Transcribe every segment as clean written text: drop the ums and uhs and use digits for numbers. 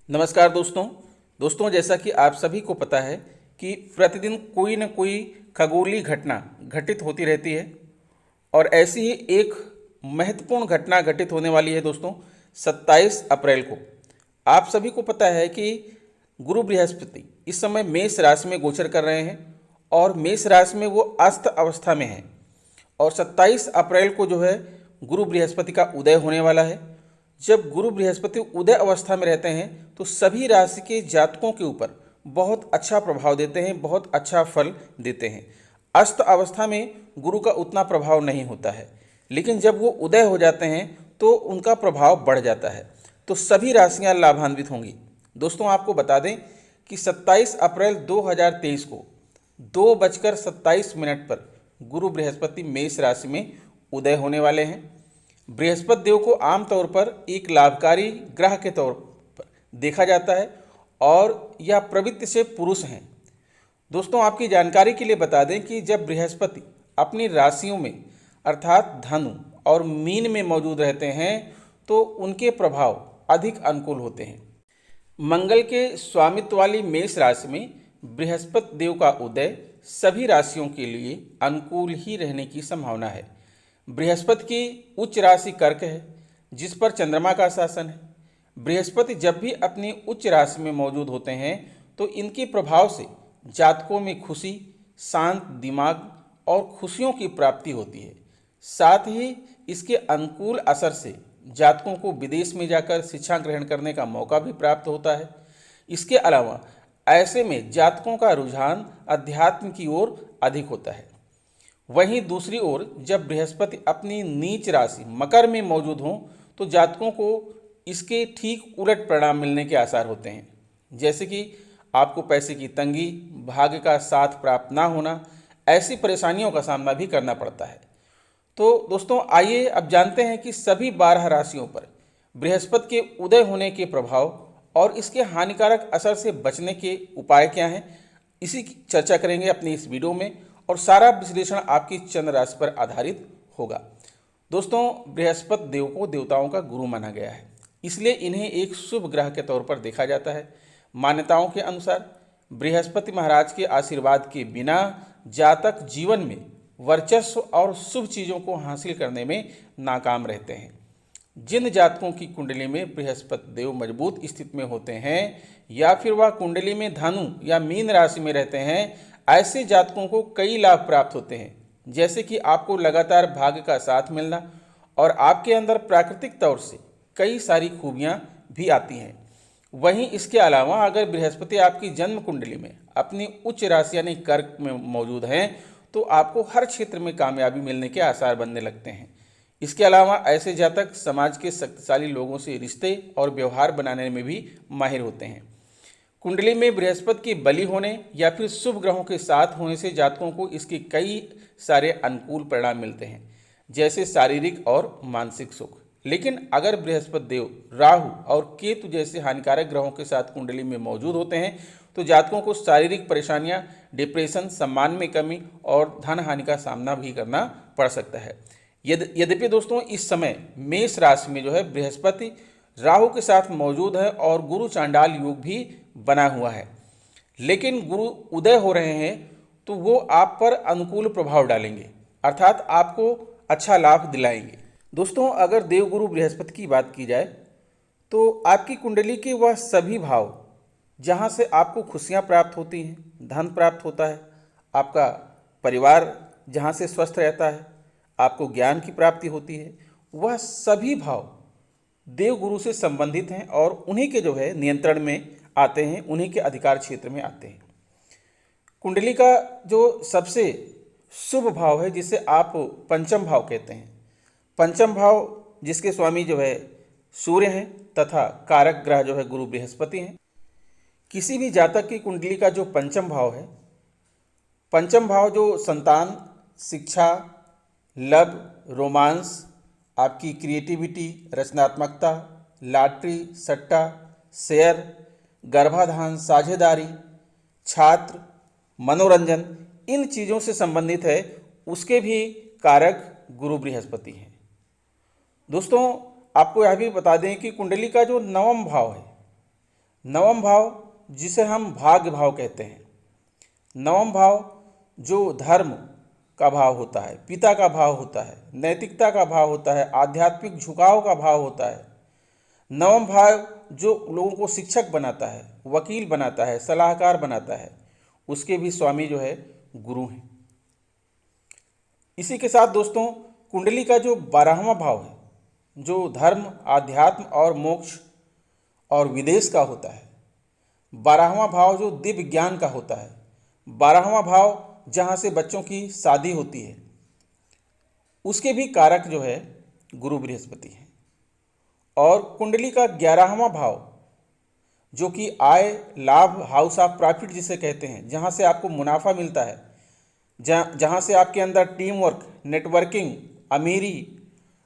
नमस्कार दोस्तों जैसा कि आप सभी को पता है कि प्रतिदिन कोई न कोई खगोलीय घटना घटित होती रहती है और ऐसी ही एक महत्वपूर्ण घटना घटित होने वाली है दोस्तों 27 अप्रैल को। आप सभी को पता है कि गुरु बृहस्पति इस समय मेष राशि में गोचर कर रहे हैं और मेष राशि में वो अस्त अवस्था में है और 27 अप्रैल को जो है गुरु बृहस्पति का उदय होने वाला है। जब गुरु बृहस्पति उदय अवस्था में रहते हैं तो सभी राशि के जातकों के ऊपर बहुत अच्छा प्रभाव देते हैं, बहुत अच्छा फल देते हैं। अस्त अवस्था में गुरु का उतना प्रभाव नहीं होता है, लेकिन जब वो उदय हो जाते हैं तो उनका प्रभाव बढ़ जाता है, तो सभी राशियां लाभान्वित होंगी। दोस्तों आपको बता दें कि 27 अप्रैल 2023 को 2:27 पर गुरु बृहस्पति मेष राशि में उदय होने वाले हैं। बृहस्पति देव को आमतौर पर एक लाभकारी ग्रह के तौर पर देखा जाता है और यह प्रवृत्ति से पुरुष हैं। दोस्तों आपकी जानकारी के लिए बता दें कि जब बृहस्पति अपनी राशियों में अर्थात धनु और मीन में मौजूद रहते हैं तो उनके प्रभाव अधिक अनुकूल होते हैं। मंगल के स्वामित्व वाली मेष राशि में बृहस्पति देव का उदय सभी राशियों के लिए अनुकूल ही रहने की संभावना है। बृहस्पति की उच्च राशि कर्क है जिस पर चंद्रमा का शासन है। बृहस्पति जब भी अपनी उच्च राशि में मौजूद होते हैं तो इनके प्रभाव से जातकों में खुशी, शांत दिमाग और खुशियों की प्राप्ति होती है। साथ ही इसके अनुकूल असर से जातकों को विदेश में जाकर शिक्षा ग्रहण करने का मौका भी प्राप्त होता है। इसके अलावा ऐसे में जातकों का रुझान अध्यात्म की ओर अधिक होता है। वहीं दूसरी ओर जब बृहस्पति अपनी नीच राशि मकर में मौजूद हों तो जातकों को इसके ठीक उलट परिणाम मिलने के आसार होते हैं, जैसे कि आपको पैसे की तंगी, भाग्य का साथ प्राप्त ना होना, ऐसी परेशानियों का सामना भी करना पड़ता है। तो दोस्तों आइए अब जानते हैं कि सभी 12 राशियों पर बृहस्पति के उदय होने के प्रभाव और इसके हानिकारक असर से बचने के उपाय क्या हैं। इसी की चर्चा करेंगे अपनी इस वीडियो में और सारा विश्लेषण आपकी चंद्र राशि पर आधारित होगा। दोस्तों बृहस्पति देव को देवताओं का गुरु माना गया है, इसलिए इन्हें एक शुभ ग्रह के तौर पर देखा जाता है। मान्यताओं के अनुसार बृहस्पति महाराज के आशीर्वाद के बिना जातक जीवन में वर्चस्व और शुभ चीज़ों को हासिल करने में नाकाम रहते हैं। जिन जातकों की कुंडली में बृहस्पति देव मजबूत स्थिति में होते हैं या फिर वह कुंडली में धनु या मीन राशि में रहते हैं, ऐसे जातकों को कई लाभ प्राप्त होते हैं, जैसे कि आपको लगातार भाग्य का साथ मिलना और आपके अंदर प्राकृतिक तौर से कई सारी खूबियां भी आती हैं। वहीं इसके अलावा अगर बृहस्पति आपकी जन्म कुंडली में अपनी उच्च राशि यानी कर्क में मौजूद हैं तो आपको हर क्षेत्र में कामयाबी मिलने के आसार बनने लगते हैं। इसके अलावा ऐसे जातक समाज के शक्तिशाली लोगों से रिश्ते और व्यवहार बनाने में भी माहिर होते हैं। कुंडली में बृहस्पति की बलि होने या फिर शुभ ग्रहों के साथ होने से जातकों को इसके कई सारे अनुकूल परिणाम मिलते हैं, जैसे शारीरिक और मानसिक सुख। लेकिन अगर बृहस्पति देव राहु और केतु जैसे हानिकारक ग्रहों के साथ कुंडली में मौजूद होते हैं तो जातकों को शारीरिक परेशानियां, डिप्रेशन, सम्मान में कमी और धन हानि का सामना भी करना पड़ सकता है। यद्यपि दोस्तों इस समय मेष राशि में जो है बृहस्पति राहु के साथ मौजूद है और गुरु चांडाल योग भी बना हुआ है, लेकिन गुरु उदय हो रहे हैं तो वो आप पर अनुकूल प्रभाव डालेंगे, अर्थात आपको अच्छा लाभ दिलाएंगे। दोस्तों अगर देवगुरु बृहस्पति की बात की जाए तो आपकी कुंडली के वह सभी भाव जहाँ से आपको खुशियाँ प्राप्त होती हैं, धन प्राप्त होता है, आपका परिवार जहाँ से स्वस्थ रहता है, आपको ज्ञान की प्राप्ति होती है, वह सभी भाव देवगुरु से संबंधित हैं और उन्हीं के जो है नियंत्रण में आते हैं, उन्हीं के अधिकार क्षेत्र में आते हैं। कुंडली का जो सबसे शुभ भाव है जिसे आप पंचम भाव कहते हैं, पंचम भाव जिसके स्वामी जो है सूर्य हैं तथा कारक ग्रह जो है गुरु बृहस्पति हैं। किसी भी जातक की कुंडली का जो पंचम भाव है, पंचम भाव जो संतान, शिक्षा, लव, रोमांस, आपकी क्रिएटिविटी, रचनात्मकता, लॉटरी, सट्टा, शेयर, गर्भाधान, साझेदारी, छात्र, मनोरंजन, इन चीज़ों से संबंधित है, उसके भी कारक गुरु बृहस्पति हैं। दोस्तों आपको यह भी बता दें कि कुंडली का जो नवम भाव है, नवम भाव जिसे हम भाग्य भाव कहते हैं, नवम भाव जो धर्म का भाव होता है, पिता का भाव होता है, नैतिकता का भाव होता है, आध्यात्मिक झुकाव का भाव होता है। नवम भाव जो लोगों को शिक्षक बनाता है, वकील बनाता है, सलाहकार बनाता है, उसके भी स्वामी जो है गुरु हैं। इसी के साथ दोस्तों कुंडली का जो 12वां भाव है, जो धर्म, आध्यात्म और मोक्ष और विदेश का होता है, 12वां भाव जो दिव्य ज्ञान का होता है, 12वां भाव जहाँ से बच्चों की शादी होती है, उसके भी कारक जो है गुरु बृहस्पति हैं। और कुंडली का 11वां भाव जो कि आय, लाभ, हाउस ऑफ प्रॉफिट जिसे कहते हैं, जहाँ से आपको मुनाफा मिलता है, जहाँ से आपके अंदर टीम वर्क, नेटवर्किंग, अमीरी,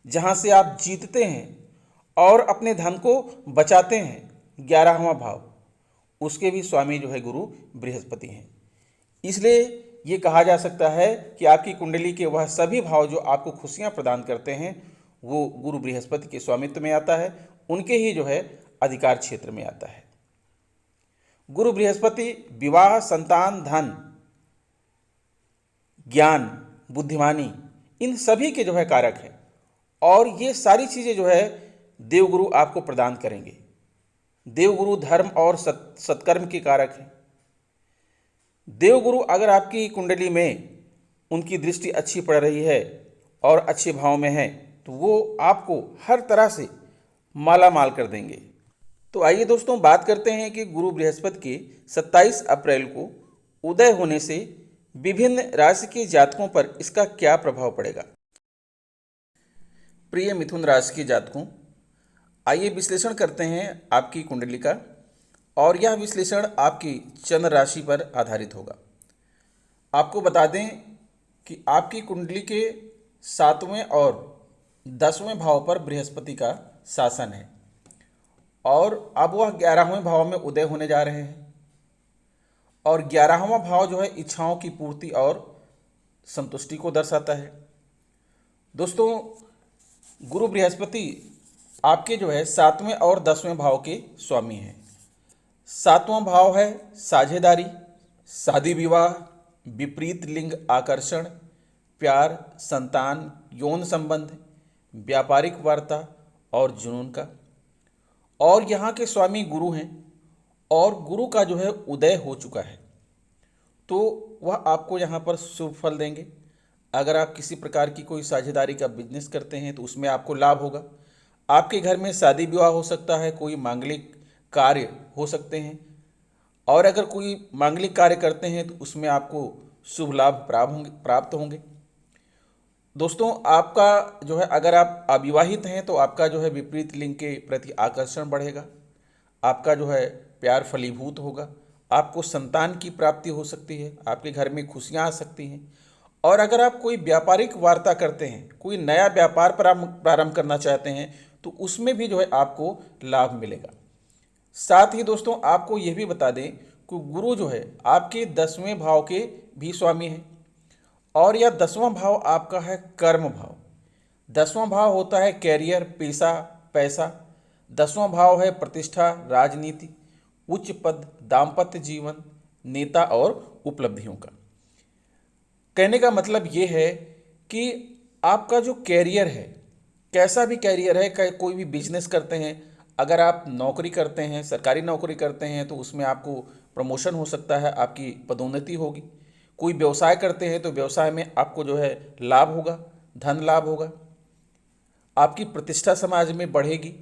जहाँ से आप जीतते हैं और अपने धन को बचाते हैं, 11वां भाव, उसके भी स्वामी जो है गुरु बृहस्पति हैं। इसलिए ये कहा जा सकता है कि आपकी कुंडली के वह सभी भाव जो आपको खुशियाँ प्रदान करते हैं वो गुरु बृहस्पति के स्वामित्व में आता है, उनके ही जो है अधिकार क्षेत्र में आता है। गुरु बृहस्पति विवाह, संतान, धन, ज्ञान, बुद्धिमानी, इन सभी के जो है कारक है और ये सारी चीज़ें जो है देवगुरु आपको प्रदान करेंगे। देवगुरु धर्म और सत्कर्म के कारक हैं। देवगुरु अगर आपकी कुंडली में उनकी दृष्टि अच्छी पड़ रही है और अच्छे भाव में है तो वो आपको हर तरह से माला माल कर देंगे। तो आइए दोस्तों बात करते हैं कि गुरु बृहस्पति के 27 अप्रैल को उदय होने से विभिन्न राशि के जातकों पर इसका क्या प्रभाव पड़ेगा। प्रिय मिथुन राशि के जातकों, आइए विश्लेषण करते हैं आपकी कुंडली का और यह विश्लेषण आपकी चंद्र राशि पर आधारित होगा। आपको बता दें कि आपकी कुंडली के 7वें और 10वें भाव पर बृहस्पति का शासन है और अब वह 11वें भाव में उदय होने जा रहे हैं और 11वां भाव जो है इच्छाओं की पूर्ति और संतुष्टि को दर्शाता है। दोस्तों गुरु बृहस्पति आपके जो है 7वें और 10वें भाव के स्वामी हैं। 7वां भाव है साझेदारी, शादी विवाह, विपरीत लिंग आकर्षण, प्यार, संतान, यौन संबंध, व्यापारिक वार्ता और जुनून का। और यहाँ के स्वामी गुरु हैं और गुरु का जो है उदय हो चुका है तो वह आपको यहाँ पर शुभ फल देंगे। अगर आप किसी प्रकार की कोई साझेदारी का बिजनेस करते हैं तो उसमें आपको लाभ होगा। आपके घर में शादी विवाह हो सकता है, कोई मांगलिक कार्य हो सकते हैं और अगर कोई मांगलिक कार्य करते हैं तो उसमें आपको शुभ लाभ प्राप्त होंगे। दोस्तों आपका जो है अगर आप अविवाहित हैं तो आपका जो है विपरीत लिंग के प्रति आकर्षण बढ़ेगा, आपका जो है प्यार फलीभूत होगा, आपको संतान की प्राप्ति हो सकती है, आपके घर में खुशियाँ आ सकती हैं। और अगर आप कोई व्यापारिक वार्ता करते हैं, कोई नया व्यापार प्रारंभ करना चाहते हैं तो उसमें भी जो है आपको लाभ मिलेगा। साथ ही दोस्तों आपको यह भी बता दें कि गुरु जो है आपके 10वें भाव के भी स्वामी हैं और यह 10वां भाव आपका है कर्म भाव। 10वां भाव होता है कैरियर, पेशा, पैसा। 10वां भाव है प्रतिष्ठा, राजनीति, उच्च पद, दाम्पत्य जीवन, नेता और उपलब्धियों का। कहने का मतलब ये है कि आपका जो कैरियर है, कैसा भी कैरियर है, कोई भी बिजनेस करते हैं, अगर आप नौकरी करते हैं, सरकारी नौकरी करते हैं तो उसमें आपको प्रमोशन हो सकता है, आपकी पदोन्नति होगी। कोई व्यवसाय करते हैं तो व्यवसाय में आपको जो है लाभ होगा, धन लाभ होगा, आपकी प्रतिष्ठा समाज में बढ़ेगी।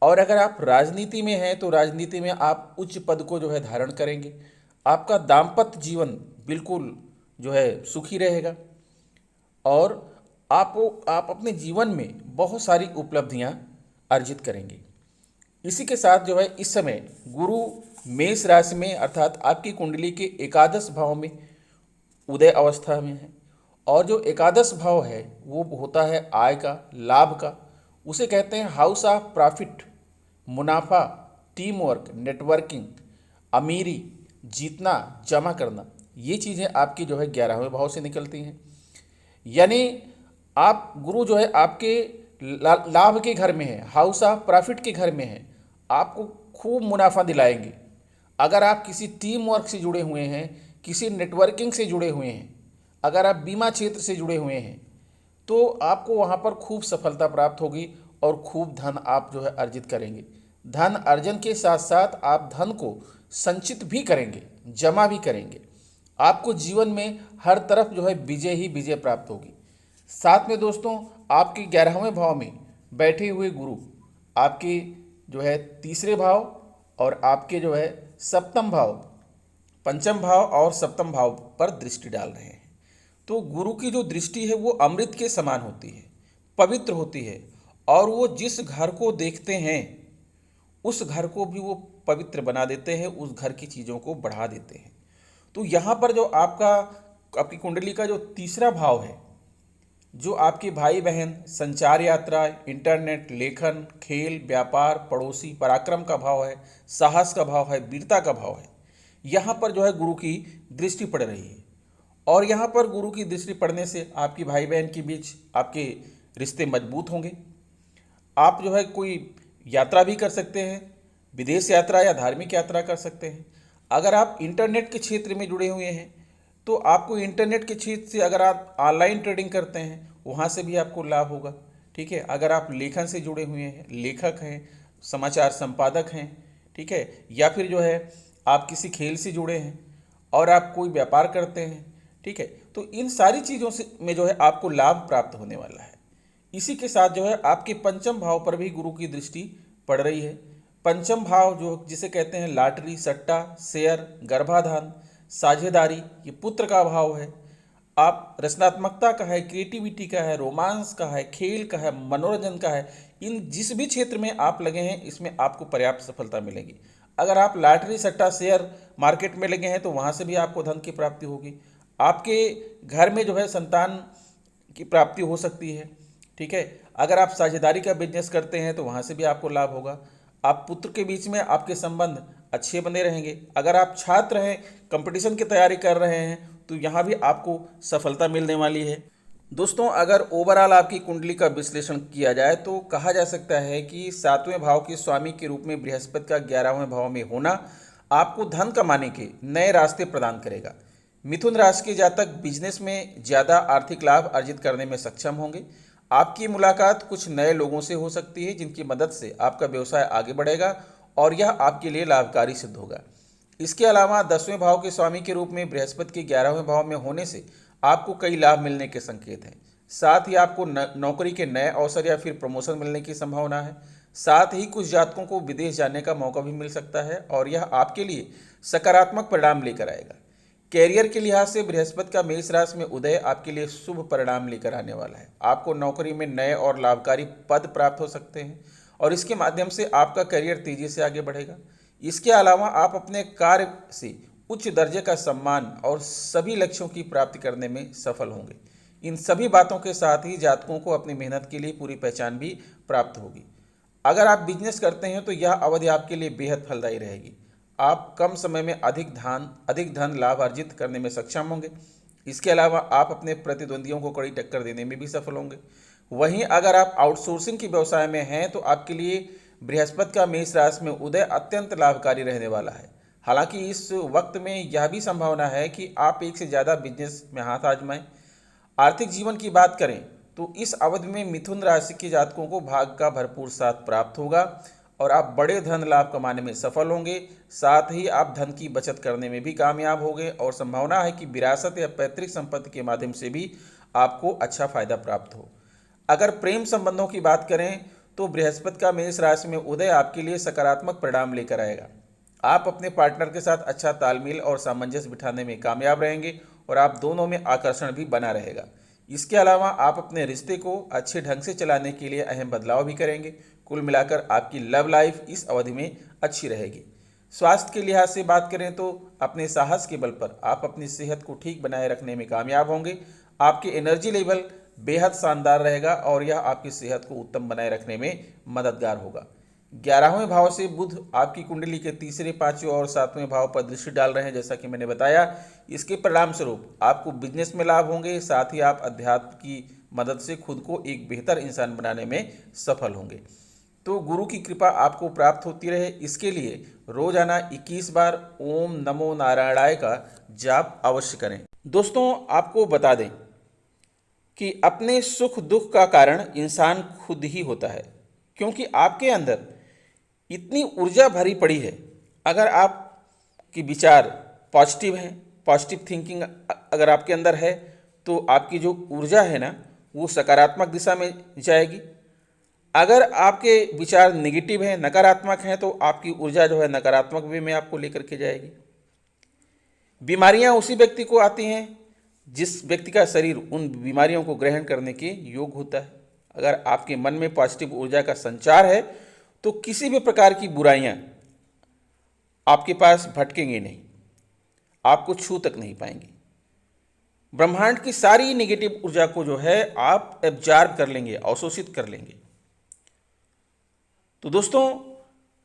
और अगर आप राजनीति में हैं तो राजनीति में आप उच्च पद को जो है धारण करेंगे। आपका दाम्पत्य जीवन बिल्कुल जो है सुखी रहेगा और आप अपने जीवन में बहुत सारी उपलब्धियां अर्जित करेंगे। इसी के साथ जो है इस समय गुरु मेष राशि में अर्थात आपकी कुंडली के एकादश भाव में उदय अवस्था में है और जो एकादश भाव है वो होता है आय का, लाभ का। उसे कहते हैं हाउस ऑफ प्रॉफिट, मुनाफा, टीम वर्क, नेटवर्किंग, अमीरी, जीतना, जमा करना। ये चीज़ें आपकी जो है 11वें भाव से निकलती हैं। यानी आप गुरु जो है आपके लाभ के घर में है, हाउस ऑफ प्रॉफिट के घर में है। आपको खूब मुनाफा दिलाएंगे। अगर आप किसी टीम वर्क से जुड़े हुए हैं, किसी नेटवर्किंग से जुड़े हुए हैं, अगर आप बीमा क्षेत्र से जुड़े हुए हैं, तो आपको वहाँ पर खूब सफलता प्राप्त होगी और खूब धन आप जो है अर्जित करेंगे। धन अर्जन के साथ साथ आप धन को संचित भी करेंगे, जमा भी करेंगे। आपको जीवन में हर तरफ जो है विजय ही विजय प्राप्त होगी। साथ में दोस्तों, आपके 11वें भाव में बैठे हुए गुरु आपके जो है तीसरे भाव और आपके जो है सप्तम भाव, पंचम भाव और सप्तम भाव पर दृष्टि डाल रहे हैं। तो गुरु की जो दृष्टि है वो अमृत के समान होती है, पवित्र होती है, और वो जिस घर को देखते हैं उस घर को भी वो पवित्र बना देते हैं, उस घर की चीज़ों को बढ़ा देते हैं। तो यहाँ पर जो आपकी कुंडली का जो तीसरा भाव है, जो आपके भाई बहन, संचार यात्रा, इंटरनेट, लेखन, खेल, व्यापार, पड़ोसी, पराक्रम का भाव है, साहस का भाव है, वीरता का भाव है, यहाँ पर जो है गुरु की दृष्टि पड़ रही है। और यहाँ पर गुरु की दृष्टि पड़ने से आपकी भाई बहन के बीच आपके रिश्ते मजबूत होंगे। आप जो है कोई यात्रा भी कर सकते हैं, विदेश यात्रा या धार्मिक यात्रा कर सकते हैं। अगर आप इंटरनेट के क्षेत्र में जुड़े हुए हैं तो आपको इंटरनेट के क्षेत्र से, अगर आप ऑनलाइन ट्रेडिंग करते हैं, वहाँ से भी आपको लाभ होगा। ठीक है, अगर आप लेखन से जुड़े हुए हैं, लेखक हैं, समाचार संपादक हैं, ठीक है, या फिर जो है आप किसी खेल से जुड़े हैं और आप कोई व्यापार करते हैं, ठीक है, तो इन सारी चीज़ों से में जो है आपको लाभ प्राप्त होने वाला है। इसी के साथ जो है आपके पंचम भाव पर भी गुरु की दृष्टि पड़ रही है। पंचम भाव जो जिसे कहते हैं लॉटरी, सट्टा, शेयर, गर्भाधान, साझेदारी, ये पुत्र का भाव है। आप रचनात्मकता का है, क्रिएटिविटी का है, रोमांस का है, खेल का है, मनोरंजन का है, इन जिस भी क्षेत्र में आप लगे हैं इसमें आपको पर्याप्त सफलता मिलेगी। अगर आप लॉटरी, सट्टा, शेयर मार्केट में लगे हैं तो वहाँ से भी आपको धन की प्राप्ति होगी। आपके घर में जो है संतान की प्राप्ति हो सकती है। ठीक है, अगर आप साझेदारी का बिजनेस करते हैं तो वहाँ से भी आपको लाभ होगा। आप पुत्र के बीच में आपके संबंध अच्छे बने रहेंगे। अगर आप छात्र हैं, कंपटीशन की तैयारी कर रहे हैं, तो यहाँ भी आपको सफलता मिलने वाली है। दोस्तों, अगर ओवरऑल आपकी कुंडली का विश्लेषण किया जाए तो कहा जा सकता है कि 7वें भाव के स्वामी के रूप में बृहस्पति का 11वें भाव में होना आपको धन कमाने के नए रास्ते प्रदान करेगा। मिथुन राशि के जातक बिजनेस में ज़्यादा आर्थिक लाभ अर्जित करने में सक्षम होंगे। आपकी मुलाकात कुछ नए लोगों से हो सकती है जिनकी मदद से आपका व्यवसाय आगे बढ़ेगा और यह आपके लिए लाभकारी सिद्ध होगा। इसके अलावा 10वें भाव के स्वामी के रूप में बृहस्पति के 11वें भाव में होने से आपको कई लाभ मिलने के संकेत हैं। साथ ही आपको नौकरी के नए अवसर या फिर प्रमोशन मिलने की संभावना है। साथ ही कुछ जातकों को विदेश जाने का मौका भी मिल सकता है और यह आपके लिए सकारात्मक परिणाम लेकर आएगा। कैरियर के लिहाज से बृहस्पति का मेष राशि में उदय आपके लिए शुभ परिणाम लेकर आने वाला है। आपको नौकरी में नए और लाभकारी पद प्राप्त हो सकते हैं और इसके माध्यम से आपका करियर तेजी से आगे बढ़ेगा। इसके अलावा आप अपने कार्य से उच्च दर्जे का सम्मान और सभी लक्ष्यों की प्राप्ति करने में सफल होंगे। इन सभी बातों के साथ ही जातकों को अपनी मेहनत के लिए पूरी पहचान भी प्राप्त होगी। अगर आप बिजनेस करते हैं तो यह अवधि आपके लिए बेहद फलदायी रहेगी। आप कम समय में अधिक धन लाभ अर्जित करने में सक्षम होंगे। इसके अलावा आप अपने प्रतिद्वंदियों को कड़ी टक्कर देने में भी सफल होंगे। वहीं अगर आप आउटसोर्सिंग के व्यवसाय में हैं तो आपके लिए बृहस्पति का मेष राशि में उदय अत्यंत लाभकारी रहने वाला है। हालांकि इस वक्त में यह भी संभावना है कि आप एक से ज़्यादा बिजनेस में हाथ आजमाएं। आर्थिक जीवन की बात करें तो इस अवधि में मिथुन राशि के जातकों को भाग्य का भरपूर साथ प्राप्त होगा और आप बड़े धन लाभ कमाने में सफल होंगे। साथ ही आप धन की बचत करने में भी कामयाब होंगे और संभावना है कि विरासत या पैतृक संपत्ति के माध्यम से भी आपको अच्छा फायदा प्राप्त हो। अगर प्रेम संबंधों की बात करें तो बृहस्पति का मेष राशि में उदय आपके लिए सकारात्मक परिणाम लेकर आएगा। आप अपने पार्टनर के साथ अच्छा तालमेल और सामंजस्य बिठाने में कामयाब रहेंगे और आप दोनों में आकर्षण भी बना रहेगा। इसके अलावा आप अपने रिश्ते को अच्छे ढंग से चलाने के लिए अहम बदलाव भी करेंगे। कुल मिलाकर आपकी लव लाइफ इस अवधि में अच्छी रहेगी। स्वास्थ्य के लिहाज से बात करें तो अपने साहस के बल पर आप अपनी सेहत को ठीक बनाए रखने में कामयाब होंगे। आपके एनर्जी लेवल बेहद शानदार रहेगा और यह आपकी सेहत को उत्तम बनाए रखने में मददगार होगा। 11वें भाव से बुध आपकी कुंडली के तीसरे, 5वें और 7वें भाव पर दृष्टि डाल रहे हैं। जैसा कि मैंने बताया, इसके परिणाम स्वरूप आपको बिजनेस में लाभ होंगे। साथ ही आप अध्यात्म की मदद से खुद को एक बेहतर इंसान बनाने में सफल होंगे। तो गुरु की कृपा आपको प्राप्त होती रहे, इसके लिए रोजाना 21 बार ओम नमो नारायणाय का जाप अवश्य करें। दोस्तों, आपको बता दें कि अपने सुख दुख का कारण इंसान खुद ही होता है, क्योंकि आपके अंदर इतनी ऊर्जा भरी पड़ी है। अगर आपकी विचार पॉजिटिव हैं, पॉजिटिव थिंकिंग अगर आपके अंदर है, तो आपकी जो ऊर्जा है ना, वो सकारात्मक दिशा में जाएगी। अगर आपके विचार नेगेटिव हैं, नकारात्मक हैं, तो आपकी ऊर्जा जो है नकारात्मक वे में आपको लेकर के जाएगी। बीमारियां उसी व्यक्ति को आती हैं जिस व्यक्ति का शरीर उन बीमारियों को ग्रहण करने के योग होता है। अगर आपके मन में पॉजिटिव ऊर्जा का संचार है तो किसी भी प्रकार की बुराइयां आपके पास भटकेंगी नहीं, आपको छू तक नहीं पाएंगी। ब्रह्मांड की सारी नेगेटिव ऊर्जा को जो है आप एब्जॉर्ब कर लेंगे, अवशोषित कर लेंगे। तो दोस्तों,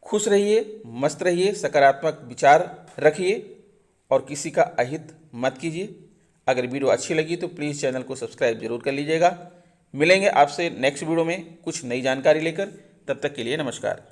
खुश रहिए, मस्त रहिए, सकारात्मक विचार रखिए और किसी का अहित मत कीजिए। अगर वीडियो अच्छी लगी तो प्लीज़ चैनल को सब्सक्राइब जरूर कर लीजिएगा। मिलेंगे आपसे नेक्स्ट वीडियो में कुछ नई जानकारी लेकर। तब तक के लिए नमस्कार।